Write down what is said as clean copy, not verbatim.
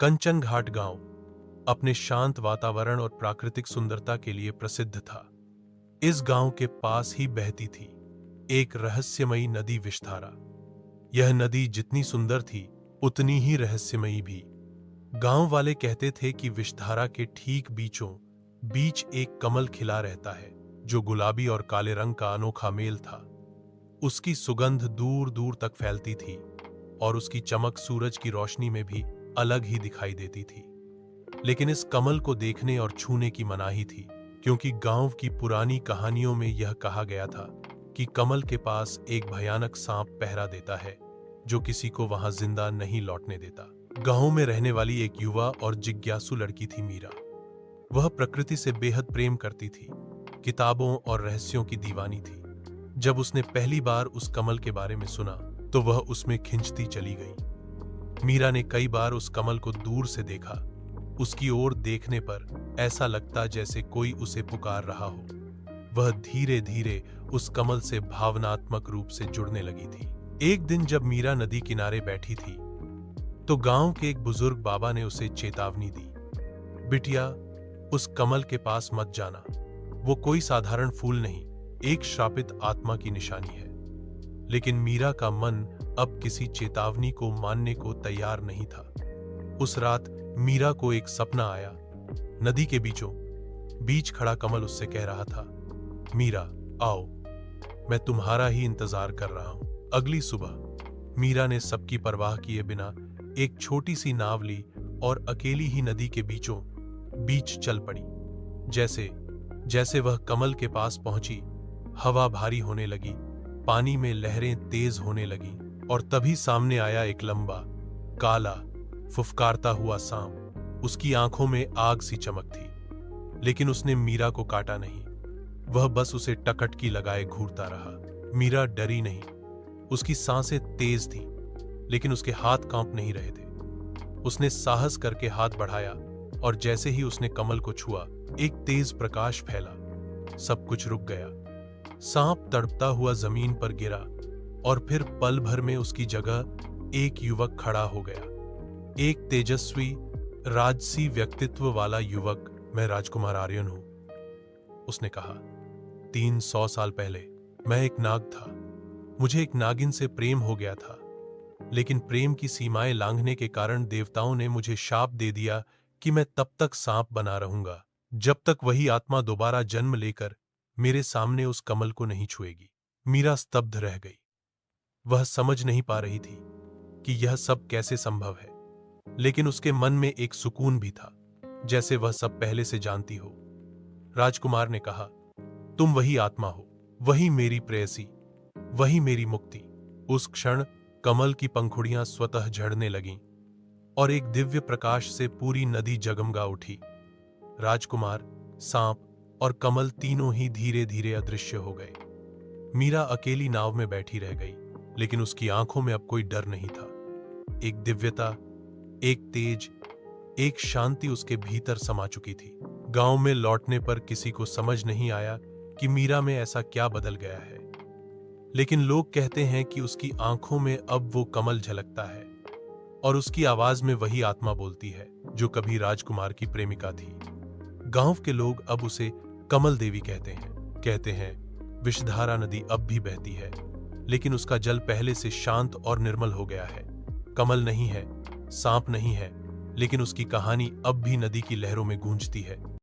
कंचन घाट गांव अपने शांत वातावरण और प्राकृतिक सुंदरता के लिए प्रसिद्ध था। इस गांव के पास ही बहती थी एक रहस्यमयी नदी विषधारा। यह नदी जितनी सुंदर थी उतनी ही रहस्यमयी भी। गांव वाले कहते थे कि विषधारा के ठीक बीचों बीच एक कमल खिला रहता है जो गुलाबी और काले रंग का अनोखा मेल था। उसकी सुगंध दूर दूर तक फैलती थी और उसकी चमक सूरज की रोशनी में भी अलग ही दिखाई देती थी। लेकिन इस कमल को देखने और छूने की मनाही थी, क्योंकि गांव की पुरानी कहानियों में यह कहा गया था कि कमल के पास एक भयानक सांप पहरा देता है जो किसी को वहां जिंदा नहीं लौटने देता। गांव में रहने वाली एक युवा और जिज्ञासु लड़की थी मीरा। वह प्रकृति से बेहद प्रेम करती थी, किताबों और रहस्यों की दीवानी थी। जब उसने पहली बार उस कमल के बारे में सुना तो वह उसमें खिंचती चली गई। मीरा ने कई बार उस कमल को दूर से देखा। उसकी ओर देखने पर ऐसा लगता जैसे कोई उसे पुकार रहा हो। वह धीरे धीरे उस कमल से भावनात्मक रूप से जुड़ने लगी थी। एक दिन जब मीरा नदी किनारे बैठी थी तो गांव के एक बुजुर्ग बाबा ने उसे चेतावनी दी, बिटिया, उस कमल के पास मत जाना। वो कोई साधारण फूल नहीं, एक श्रापित आत्मा की निशानी है। लेकिन मीरा का मन अब किसी चेतावनी को मानने को तैयार नहीं था। उस रात मीरा को एक सपना आया। नदी के बीचों बीच खड़ा कमल उससे कह रहा था, मीरा आओ, मैं तुम्हारा ही इंतजार कर रहा हूं। अगली सुबह मीरा ने सबकी परवाह किए बिना एक छोटी सी नाव ली और अकेली ही नदी के बीचों बीच चल पड़ी। जैसे जैसे वह कमल के पास पहुंची, हवा भारी होने लगी, पानी में लहरें तेज होने लगी और तभी सामने आया एक लंबा, काला, फुफकारता हुआ सांप। उसकी आंखों में आग सी चमक थी, लेकिन उसने मीरा को काटा नहीं। वह बस उसे टकटकी लगाए घूरता रहा। मीरा डरी नहीं। उसकी सांसें तेज थीं, लेकिन उसके हाथ कांप नहीं रहे थे। उसने साहस करके हाथ बढ़ाया और जैसे ही उसने कमल को छुआ, एक तेज प्रकाश फैला। सब कुछ रुक गया। सांप तड़पता हुआ जमीन पर गिरा और फिर पल भर में उसकी जगह एक युवक खड़ा हो गया। एक तेजस्वी, राजसी व्यक्तित्व वाला युवक। मैं राजकुमार आर्यन हूं, उसने कहा। 300 साल पहले मैं एक नाग था। मुझे एक नागिन से प्रेम हो गया था, लेकिन प्रेम की सीमाएं लांघने के कारण देवताओं ने मुझे शाप दे दिया कि मैं तब तक सांप बना रहूंगा जब तक वही आत्मा दोबारा जन्म लेकर मेरे सामने उस कमल को नहीं छुएगी। मीरा स्तब्ध रह गई। वह समझ नहीं पा रही थी कि यह सब कैसे संभव है, लेकिन उसके मन में एक सुकून भी था, जैसे वह सब पहले से जानती हो। राजकुमार ने कहा, तुम वही आत्मा हो, वही मेरी प्रेयसी, वही मेरी मुक्ति। उस क्षण कमल की पंखुड़ियां स्वतः झड़ने लगीं और एक दिव्य प्रकाश से पूरी नदी जगमगा उठी। राजकुमार, सांप और कमल तीनों ही धीरे धीरे अदृश्य हो गए। मीरा अकेली नाव में बैठी रह गई, लेकिन उसकी आंखों में अब कोई डर नहीं था। एक दिव्यता, एक तेज, एक शांति उसके भीतर समा चुकी थी। गांव में लौटने पर किसी को समझ नहीं आया कि मीरा में ऐसा क्या बदल गया है, लेकिन लोग कहते हैं कि उसकी आंखों में अब वो कमल झलकता है और उसकी आवाज में वही आत्मा बोलती है जो कभी राजकुमार की प्रेमिका थी। गांव के लोग अब उसे कमल देवी कहते हैं विषधारा नदी अब भी बहती है, लेकिन उसका जल पहले से शांत और निर्मल हो गया है। कमल नहीं है, सांप नहीं है, लेकिन उसकी कहानी अब भी नदी की लहरों में गूंजती है।